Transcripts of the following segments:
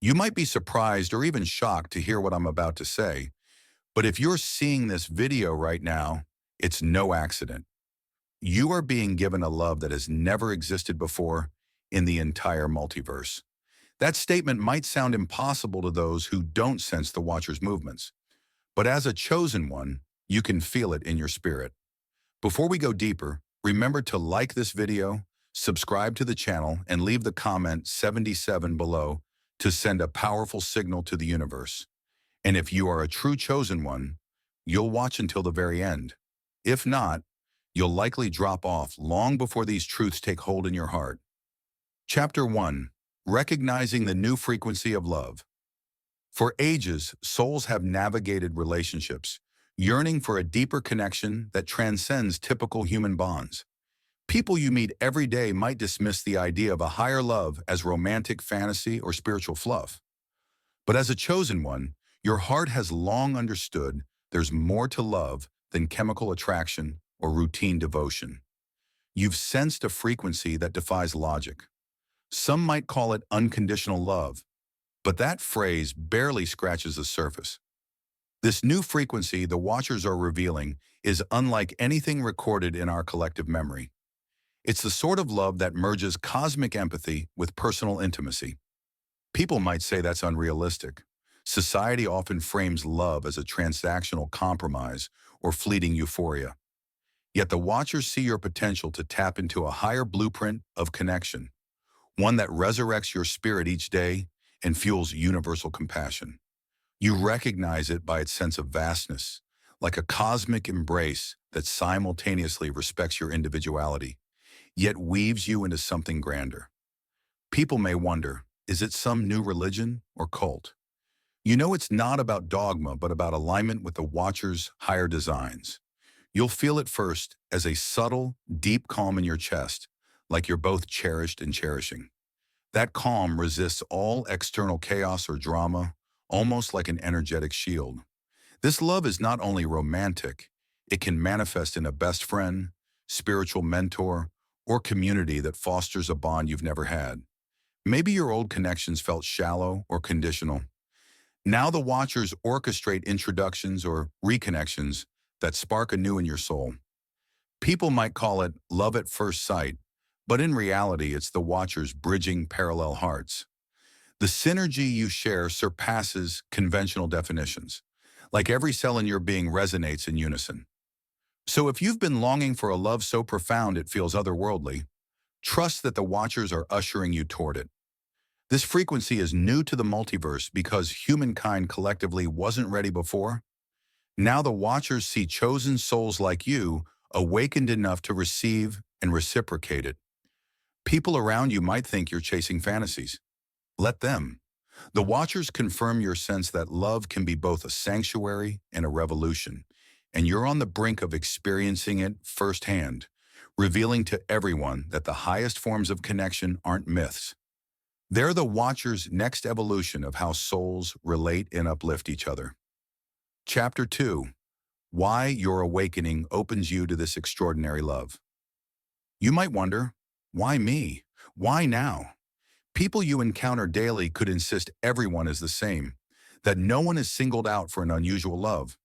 You might be surprised or even shocked to hear what I'm about to say, but if you're seeing this video right now, it's no accident. You are being given a love that has never existed before in the entire multiverse. That statement might sound impossible to those who don't sense the Watcher's movements, but as a chosen one, you can feel it in your spirit. Before we go deeper, remember to like this video, subscribe to the channel, and leave the comment 77 below to send a powerful signal to the universe. And if you are a true chosen one, you'll watch until the very end. If not, you'll likely drop off long before these truths take hold in your heart. Chapter 1. Recognizing the New Frequency of Love. For ages, souls have navigated relationships, yearning for a deeper connection that transcends typical human bonds. People you meet every day might dismiss the idea of a higher love as romantic fantasy or spiritual fluff. But as a chosen one, your heart has long understood there's more to love than chemical attraction or routine devotion. You've sensed a frequency that defies logic. Some might call it unconditional love, but that phrase barely scratches the surface. This new frequency the Watchers are revealing is unlike anything recorded in our collective memory. It's the sort of love that merges cosmic empathy with personal intimacy. People might say that's unrealistic. Society often frames love as a transactional compromise or fleeting euphoria. Yet the Watchers see your potential to tap into a higher blueprint of connection, one that resurrects your spirit each day and fuels universal compassion. You recognize it by its sense of vastness, like a cosmic embrace that simultaneously respects your individuality, yet weaves you into something grander. People may wonder, is it some new religion or cult? You know it's not about dogma, but about alignment with the Watcher's higher designs. You'll feel it first as a subtle, deep calm in your chest, like you're both cherished and cherishing. That calm resists all external chaos or drama, almost like an energetic shield. This love is not only romantic, it can manifest in a best friend, spiritual mentor, or community that fosters a bond you've never had. Maybe your old connections felt shallow or conditional. Now the Watchers orchestrate introductions or reconnections that spark anew in your soul. People might call it love at first sight, but in reality it's the Watchers bridging parallel hearts. The synergy you share surpasses conventional definitions, like every cell in your being resonates in unison. So if you've been longing for a love so profound it feels otherworldly, trust that the Watchers are ushering you toward it. This frequency is new to the multiverse because humankind collectively wasn't ready before. Now the Watchers see chosen souls like you awakened enough to receive and reciprocate it. People around you might think you're chasing fantasies. Let them. The Watchers confirm your sense that love can be both a sanctuary and a revolution, and you're on the brink of experiencing it firsthand, revealing to everyone that the highest forms of connection aren't myths. They're the Watchers' next evolution of how souls relate and uplift each other. Chapter 2. Why your awakening opens you to this extraordinary love. You might wonder, why me? Why now? People you encounter daily could insist everyone is the same, that no one is singled out for an unusual love.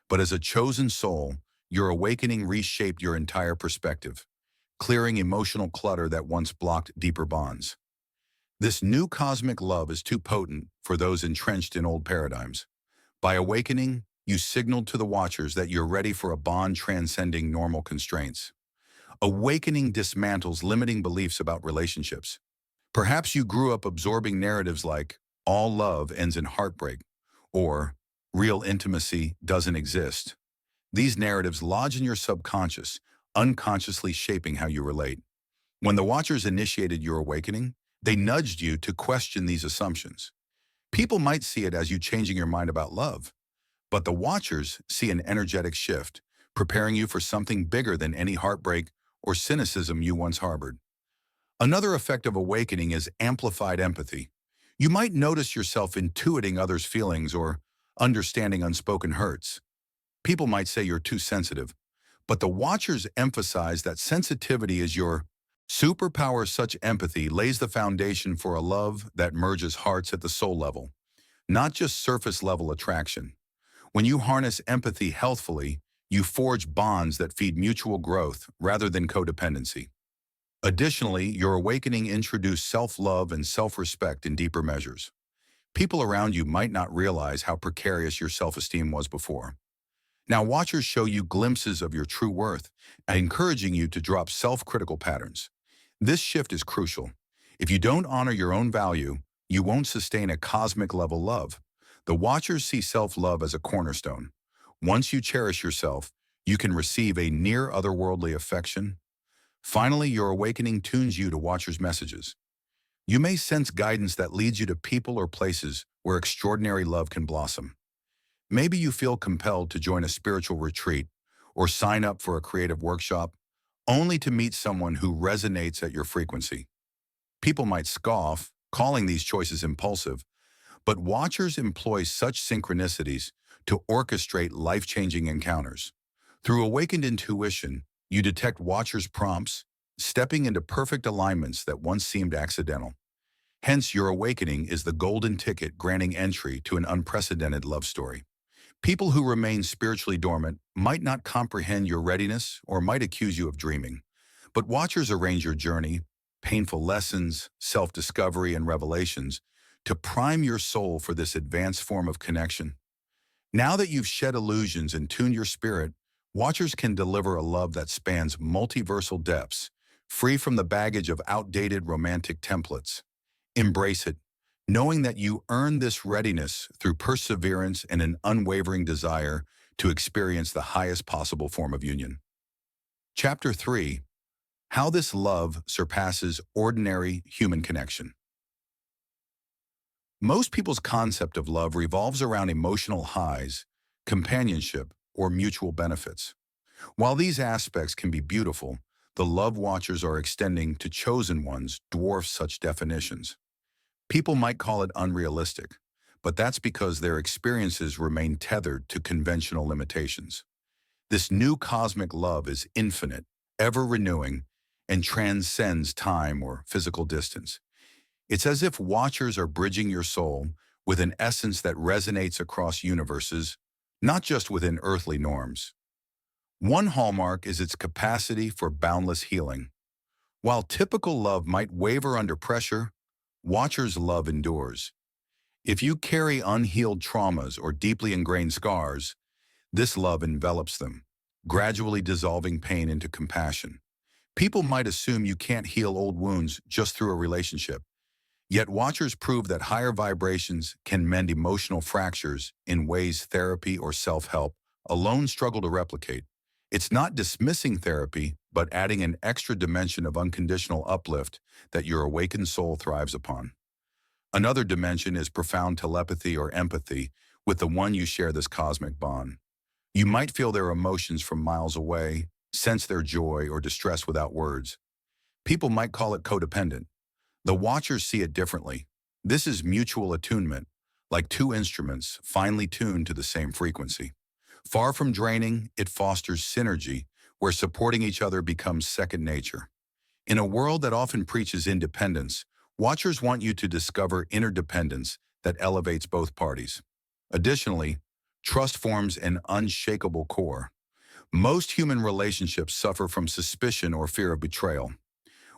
But as a chosen soul, your awakening reshaped your entire perspective, clearing emotional clutter that once blocked deeper bonds. This new cosmic love is too potent for those entrenched in old paradigms. By awakening, you signaled to the Watchers that you're ready for a bond transcending normal constraints. Awakening dismantles limiting beliefs about relationships. Perhaps you grew up absorbing narratives like, all love ends in heartbreak, or real intimacy doesn't exist. These narratives lodge in your subconscious, unconsciously shaping how you relate. When the Watchers initiated your awakening, they nudged you to question these assumptions. People might see it as you changing your mind about love, but the Watchers see an energetic shift, preparing you for something bigger than any heartbreak or cynicism you once harbored. Another effect of awakening is amplified empathy. You might notice yourself intuiting others' feelings or understanding unspoken hurts. People might say you're too sensitive, but the Watchers emphasize that sensitivity is your Superpower such empathy lays the foundation for a love that merges hearts at the soul level, not just surface-level attraction. When you harness empathy healthfully, you forge bonds that feed mutual growth rather than codependency. Additionally, your awakening introduced self-love and self-respect in deeper measures. People around you might not realize how precarious your self-esteem was before. Now watchers show you glimpses of your true worth, encouraging you to drop self-critical patterns. This shift is crucial. If you don't honor your own value, you won't sustain a cosmic-level love. The watchers see self-love as a cornerstone. Once you cherish yourself, you can receive a near otherworldly affection. Finally, your awakening tunes you to watchers' messages. You may sense guidance that leads you to people or places where extraordinary love can blossom. Maybe you feel compelled to join a spiritual retreat or sign up for a creative workshop, only to meet someone who resonates at your frequency. People might scoff, calling these choices impulsive, but watchers employ such synchronicities to orchestrate life-changing encounters. Through awakened intuition, you detect watchers' prompts, stepping into perfect alignments that once seemed accidental. Hence, your awakening is the golden ticket granting entry to an unprecedented love story. People who remain spiritually dormant might not comprehend your readiness or might accuse you of dreaming. But watchers arrange your journey, painful lessons, self-discovery, and revelations to prime your soul for this advanced form of connection. Now that you've shed illusions and tuned your spirit, watchers can deliver a love that spans multiversal depths, free from the baggage of outdated romantic templates. Embrace it, knowing that you earn this readiness through perseverance and an unwavering desire to experience the highest possible form of union. Chapter 3. How this love surpasses ordinary human connection. Most people's concept of love revolves around emotional highs, companionship, or mutual benefits. While these aspects can be beautiful, the love watchers are extending to chosen ones dwarfs such definitions. People might call it unrealistic, but that's because their experiences remain tethered to conventional limitations. This new cosmic love is infinite, ever-renewing, and transcends time or physical distance. It's as if watchers are bridging your soul with an essence that resonates across universes, not just within earthly norms. One hallmark is its capacity for boundless healing. While typical love might waver under pressure, watchers' love endures. If you carry unhealed traumas or deeply ingrained scars, this love envelops them, gradually dissolving pain into compassion. People might assume you can't heal old wounds just through a relationship, yet watchers prove that higher vibrations can mend emotional fractures in ways therapy or self-help alone struggle to replicate. It's not dismissing therapy, but adding an extra dimension of unconditional uplift that your awakened soul thrives upon. Another dimension is profound telepathy or empathy with the one you share this cosmic bond. You might feel their emotions from miles away, sense their joy or distress without words. People might call it codependent. The watchers see it differently. This is mutual attunement, like two instruments finely tuned to the same frequency. Far from draining, it fosters synergy, where supporting each other becomes second nature. In a world that often preaches independence, watchers want you to discover interdependence that elevates both parties. Additionally, trust forms an unshakable core. Most human relationships suffer from suspicion or fear of betrayal.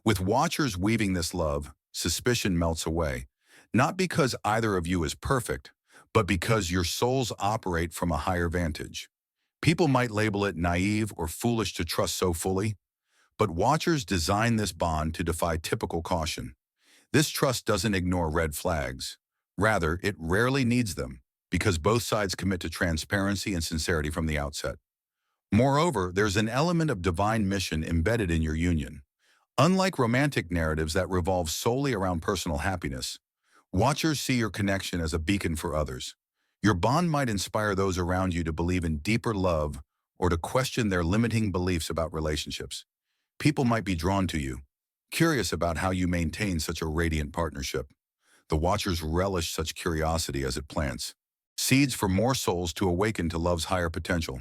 With watchers weaving this love, suspicion melts away, not because either of you is perfect, but because your souls operate from a higher vantage. People might label it naive or foolish to trust so fully, but watchers design this bond to defy typical caution. This trust doesn't ignore red flags. Rather, it rarely needs them, because both sides commit to transparency and sincerity from the outset. Moreover, there's an element of divine mission embedded in your union. Unlike romantic narratives that revolve solely around personal happiness, watchers see your connection as a beacon for others. Your bond might inspire those around you to believe in deeper love or to question their limiting beliefs about relationships. People might be drawn to you, curious about how you maintain such a radiant partnership. The watchers relish such curiosity as it plants seeds for more souls to awaken to love's higher potential.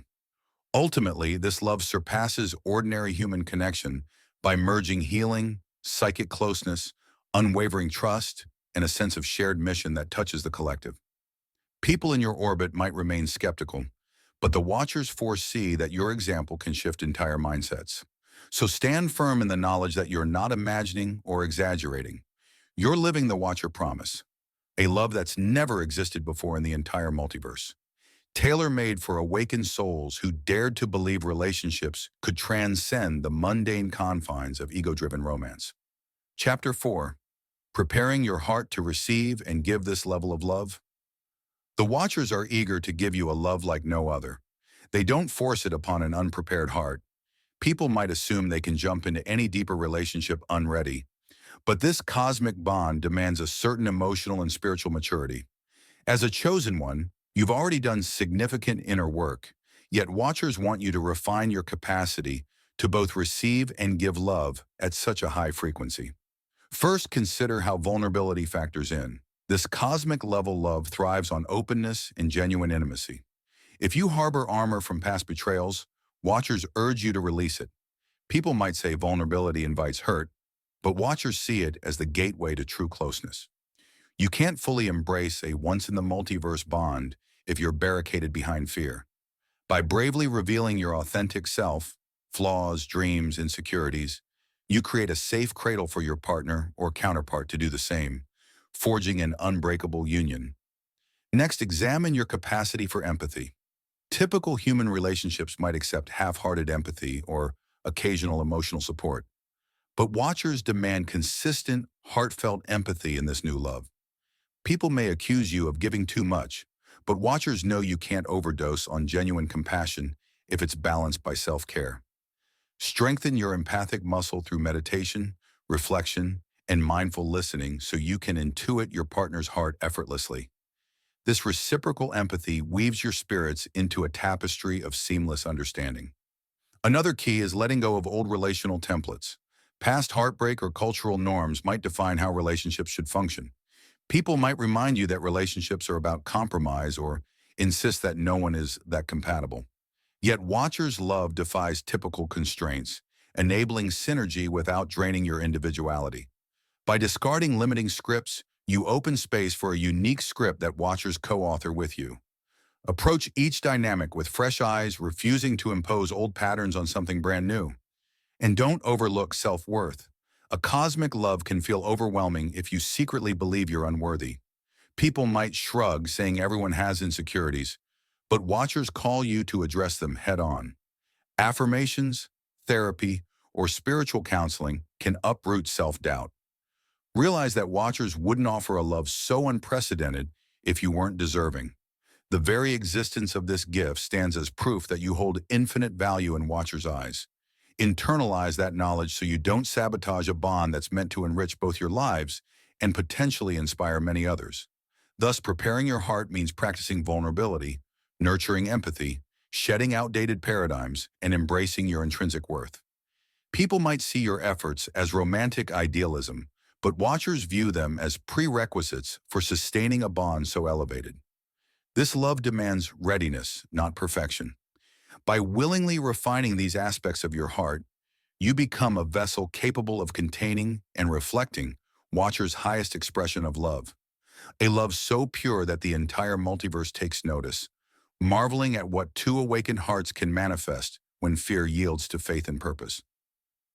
Ultimately, this love surpasses ordinary human connection by merging healing, psychic closeness, unwavering trust, and a sense of shared mission that touches the collective. People in your orbit might remain skeptical, but the Watchers foresee that your example can shift entire mindsets. So stand firm in the knowledge that you're not imagining or exaggerating. You're living the Watcher promise, a love that's never existed before in the entire multiverse. Tailor-made for awakened souls who dared to believe relationships could transcend the mundane confines of ego-driven romance. Chapter 4. Preparing your heart to receive and give this level of love. The Watchers are eager to give you a love like no other. They don't force it upon an unprepared heart. People might assume they can jump into any deeper relationship unready, but this cosmic bond demands a certain emotional and spiritual maturity. As a chosen one, you've already done significant inner work, yet Watchers want you to refine your capacity to both receive and give love at such a high frequency. First, consider how vulnerability factors in. This cosmic level love thrives on openness and genuine intimacy. If you harbor armor from past betrayals, Watchers urge you to release it. People might say vulnerability invites hurt, but Watchers see it as the gateway to true closeness. You can't fully embrace a once-in-the-multiverse bond if you're barricaded behind fear. By bravely revealing your authentic self, flaws, dreams, insecurities, you create a safe cradle for your partner or counterpart to do the same, forging an unbreakable union. Next, examine your capacity for empathy. Typical human relationships might accept half-hearted empathy or occasional emotional support, but Watchers demand consistent, heartfelt empathy in this new love. People may accuse you of giving too much, but Watchers know you can't overdose on genuine compassion if it's balanced by self-care. Strengthen your empathic muscle through meditation, reflection, and mindful listening so you can intuit your partner's heart effortlessly. This reciprocal empathy weaves your spirits into a tapestry of seamless understanding. Another key is letting go of old relational templates. Past heartbreak or cultural norms might define how relationships should function. People might remind you that relationships are about compromise or insist that no one is that compatible. Yet Watchers' love defies typical constraints, enabling synergy without draining your individuality. By discarding limiting scripts, you open space for a unique script that Watchers co-author with you. Approach each dynamic with fresh eyes, refusing to impose old patterns on something brand new. And don't overlook self-worth. A cosmic love can feel overwhelming if you secretly believe you're unworthy. People might shrug, saying everyone has insecurities, but Watchers call you to address them head-on. Affirmations, therapy, or spiritual counseling can uproot self-doubt. Realize that Watchers wouldn't offer a love so unprecedented if you weren't deserving. The very existence of this gift stands as proof that you hold infinite value in Watchers' eyes. Internalize that knowledge so you don't sabotage a bond that's meant to enrich both your lives and potentially inspire many others. Thus, preparing your heart means practicing vulnerability, nurturing empathy, shedding outdated paradigms, and embracing your intrinsic worth. People might see your efforts as romantic idealism, but Watchers view them as prerequisites for sustaining a bond so elevated. This love demands readiness, not perfection. By willingly refining these aspects of your heart, you become a vessel capable of containing and reflecting Watchers' highest expression of love. A love so pure that the entire multiverse takes notice, marveling at what two awakened hearts can manifest when fear yields to faith and purpose.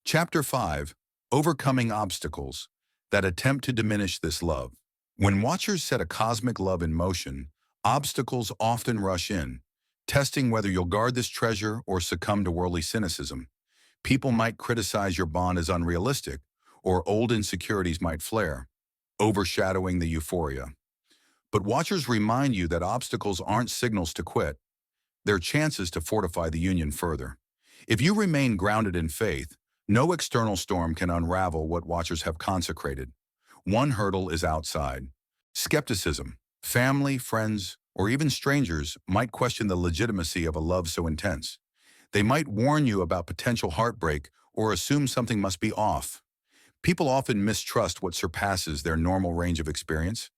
Chapter 5. Overcoming obstacles that attempt to diminish this love. When Watchers set a cosmic love in motion, obstacles often rush in, testing whether you'll guard this treasure or succumb to worldly cynicism. People might criticize your bond as unrealistic, or old insecurities might flare, overshadowing the euphoria. But Watchers remind you that obstacles aren't signals to quit. They're chances to fortify the union further. If you remain grounded in faith, no external storm can unravel what Watchers have consecrated. One hurdle is outside. Skepticism. Family, friends, or even strangers might question the legitimacy of a love so intense. They might warn you about potential heartbreak or assume something must be off. People often mistrust what surpasses their normal range of experience.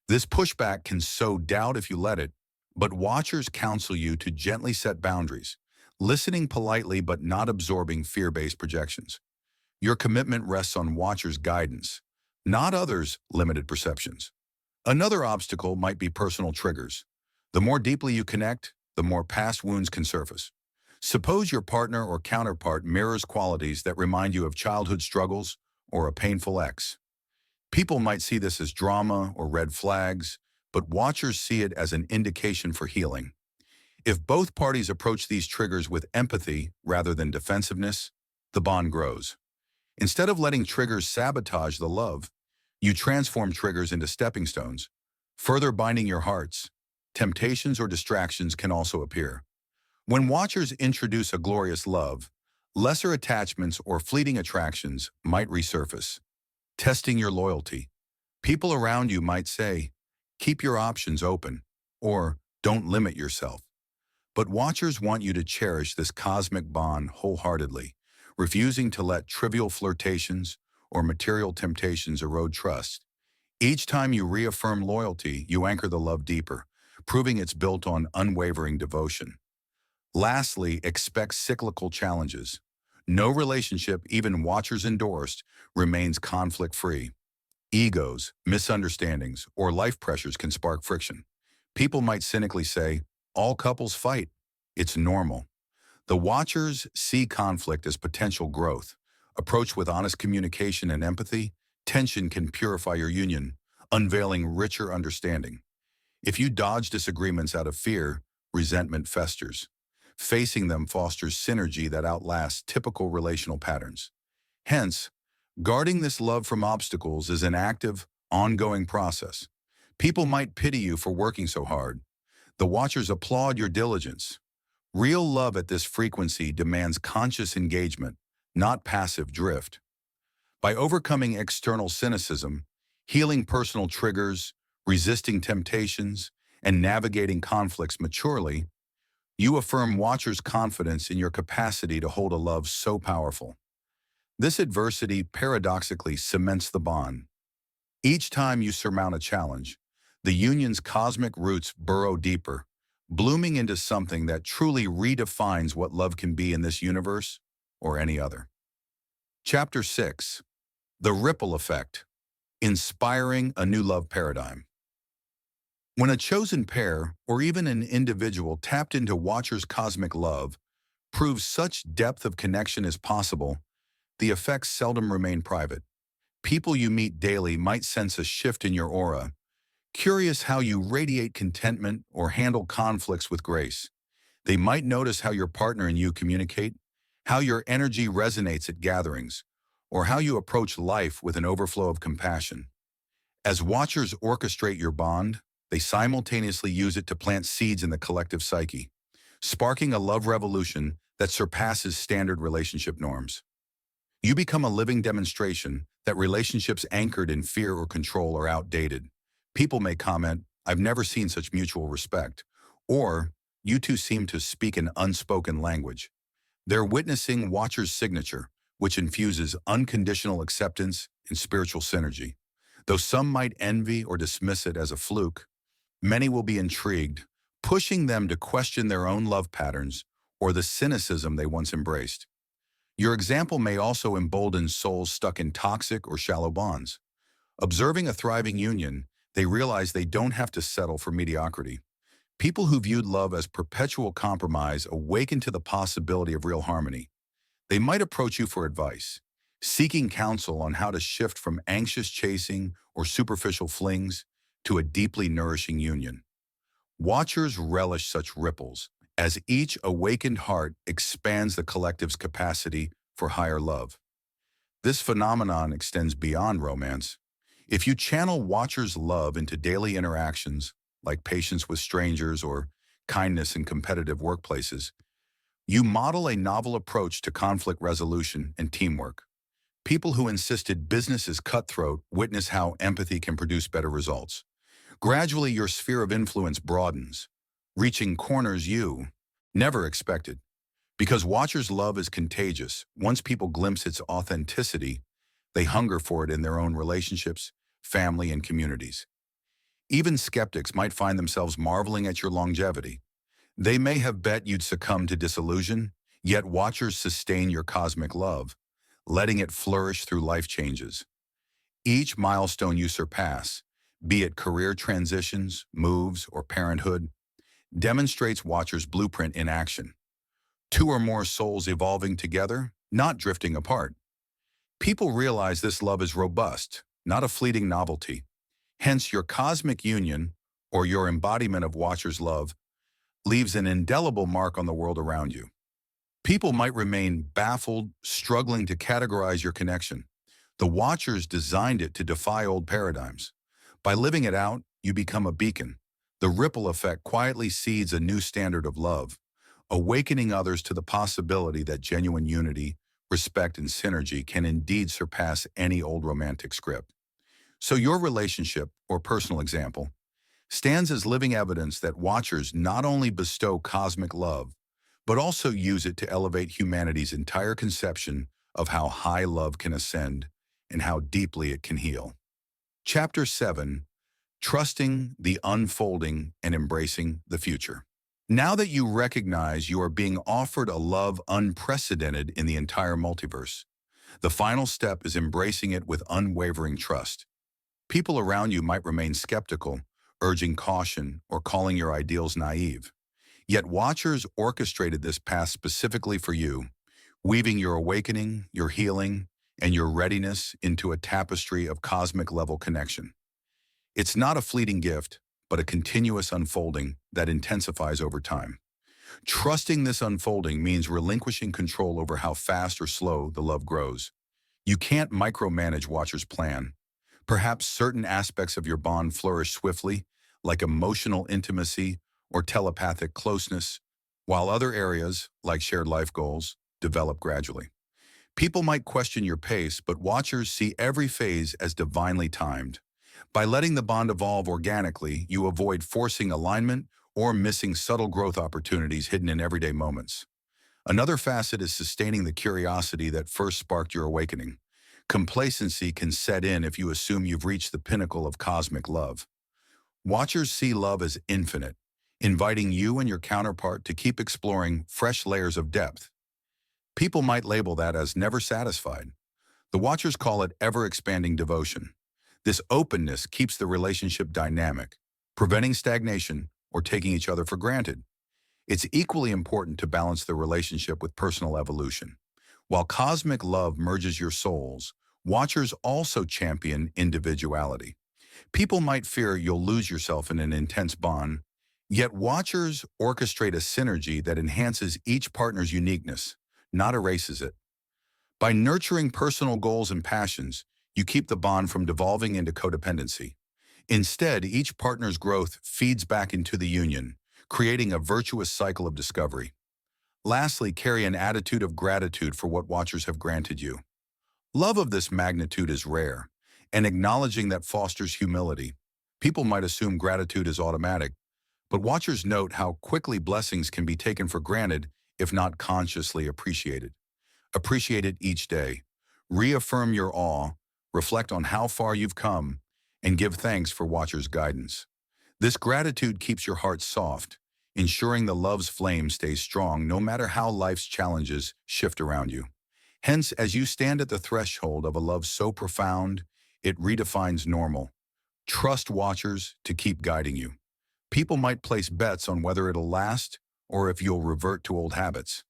This pushback can sow doubt if you let it, but Watchers counsel you to gently set boundaries, listening politely but not absorbing fear-based projections. Your commitment rests on watchers' guidance, not others' limited perceptions. Another obstacle might be personal triggers. The more deeply you connect, the more past wounds can surface. Suppose your partner or counterpart mirrors qualities that remind you of childhood struggles or a painful ex. People might see this as drama or red flags, but watchers see it as an indication for healing. If both parties approach these triggers with empathy rather than defensiveness, the bond grows. Instead of letting triggers sabotage the love, you transform triggers into stepping stones, further binding your hearts. Temptations or distractions can also appear. When watchers introduce a glorious love, lesser attachments or fleeting attractions might resurface, testing your loyalty. People around you might say, keep your options open, or don't limit yourself. But watchers want you to cherish this cosmic bond wholeheartedly, refusing to let trivial flirtations or material temptations erode trust. Each time you reaffirm loyalty, you anchor the love deeper, proving it's built on unwavering devotion. Lastly, expect cyclical challenges. No relationship, even watchers endorsed, remains conflict-free. Egos, misunderstandings, or life pressures can spark friction. People might cynically say, all couples fight. It's normal. The watchers see conflict as potential growth. Approached with honest communication and empathy, tension can purify your union, unveiling richer understanding. If you dodge disagreements out of fear, resentment festers. Facing them fosters synergy that outlasts typical relational patterns. Hence, guarding this love from obstacles is an active, ongoing process. People might pity you for working so hard. The watchers applaud your diligence. Real love at this frequency demands conscious engagement, not passive drift. By overcoming external cynicism, healing personal triggers, resisting temptations, and navigating conflicts maturely, you affirm watchers' confidence in your capacity to hold a love so powerful. This adversity paradoxically cements the bond. Each time you surmount a challenge, the union's cosmic roots burrow deeper, blooming into something that truly redefines what love can be in this universe or any other. Chapter 6. The Ripple Effect. Inspiring a New Love Paradigm. When a chosen pair, or even an individual tapped into watchers' cosmic love, proves such depth of connection is possible, the effects seldom remain private. People you meet daily might sense a shift in your aura, curious how you radiate contentment or handle conflicts with grace. They might notice how your partner and you communicate, how your energy resonates at gatherings, or how you approach life with an overflow of compassion. As watchers orchestrate your bond, they simultaneously use it to plant seeds in the collective psyche, sparking a love revolution that surpasses standard relationship norms. You become a living demonstration that relationships anchored in fear or control are outdated. People may comment, I've never seen such mutual respect, or you two seem to speak an unspoken language. They're witnessing watchers' signature, which infuses unconditional acceptance and spiritual synergy. Though some might envy or dismiss it as a fluke, many will be intrigued, pushing them to question their own love patterns or the cynicism they once embraced. Your example may also embolden souls stuck in toxic or shallow bonds. Observing a thriving union, they realize they don't have to settle for mediocrity. People who viewed love as perpetual compromise awaken to the possibility of real harmony. They might approach you for advice, seeking counsel on how to shift from anxious chasing or superficial flings to a deeply nourishing union. Watchers relish such ripples, as each awakened heart expands the collective's capacity for higher love. This phenomenon extends beyond romance. If you channel watchers' love into daily interactions, like patience with strangers or kindness in competitive workplaces, you model a novel approach to conflict resolution and teamwork. People who insisted business is cutthroat witness how empathy can produce better results. Gradually, your sphere of influence broadens, reaching corners you never expected. Because watchers' love is contagious, once people glimpse its authenticity, they hunger for it in their own relationships, family, and communities. Even skeptics might find themselves marveling at your longevity. They may have bet you'd succumb to disillusion, yet watchers sustain your cosmic love, letting it flourish through life changes. Each milestone you surpass, be it career transitions, moves, or parenthood, demonstrates Watcher's blueprint in action. Two or more souls evolving together, not drifting apart. People realize this love is robust, not a fleeting novelty. Hence, your cosmic union, or your embodiment of Watcher's love, leaves an indelible mark on the world around you. People might remain baffled, struggling to categorize your connection. The Watchers designed it to defy old paradigms. By living it out, you become a beacon. The ripple effect quietly seeds a new standard of love, awakening others to the possibility that genuine unity, respect, and synergy can indeed surpass any old romantic script. So your relationship, or personal example, stands as living evidence that Watchers not only bestow cosmic love, but also use it to elevate humanity's entire conception of how high love can ascend and how deeply it can heal. Chapter 7, Trusting the Unfolding and Embracing the Future. Now that you recognize you are being offered a love unprecedented in the entire multiverse, the final step is embracing it with unwavering trust. People around you might remain skeptical, urging caution or calling your ideals naive. Yet Watchers orchestrated this path specifically for you, weaving your awakening, your healing, and your readiness into a tapestry of cosmic-level connection. It's not a fleeting gift, but a continuous unfolding that intensifies over time. Trusting this unfolding means relinquishing control over how fast or slow the love grows. You can't micromanage Watcher's plan. Perhaps certain aspects of your bond flourish swiftly, like emotional intimacy or telepathic closeness, while other areas, like shared life goals, develop gradually. People might question your pace, but Watchers see every phase as divinely timed. By letting the bond evolve organically, you avoid forcing alignment or missing subtle growth opportunities hidden in everyday moments. Another facet is sustaining the curiosity that first sparked your awakening. Complacency can set in if you assume you've reached the pinnacle of cosmic love. Watchers see love as infinite, inviting you and your counterpart to keep exploring fresh layers of depth. People might label that as never satisfied. The Watchers call it ever-expanding devotion. This openness keeps the relationship dynamic, preventing stagnation or taking each other for granted. It's equally important to balance the relationship with personal evolution. While cosmic love merges your souls, Watchers also champion individuality. People might fear you'll lose yourself in an intense bond, yet Watchers orchestrate a synergy that enhances each partner's uniqueness, not erases it. By nurturing personal goals and passions, you keep the bond from devolving into codependency. Instead, each partner's growth feeds back into the union, creating a virtuous cycle of discovery. Lastly, carry an attitude of gratitude for what Watchers have granted you. Love of this magnitude is rare, and acknowledging that fosters humility. People might assume gratitude is automatic, but Watchers note how quickly blessings can be taken for granted if not consciously appreciated. Appreciate it each day. Reaffirm your awe, reflect on how far you've come, and give thanks for Watchers' guidance. This gratitude keeps your heart soft, ensuring the love's flame stays strong no matter how life's challenges shift around you. Hence, as you stand at the threshold of a love so profound, it redefines normal. Trust Watchers to keep guiding you. People might place bets on whether it'll last or if you'll revert to old habits.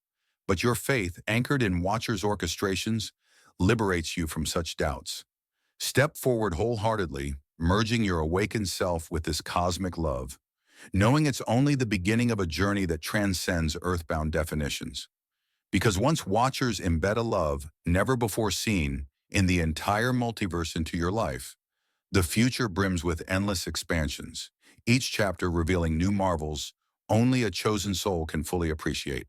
But your faith, anchored in Watchers' orchestrations, liberates you from such doubts. Step forward wholeheartedly, merging your awakened self with this cosmic love, knowing it's only the beginning of a journey that transcends earthbound definitions. Because once Watchers embed a love never before seen in the entire multiverse into your life, the future brims with endless expansions, each chapter revealing new marvels only a chosen soul can fully appreciate.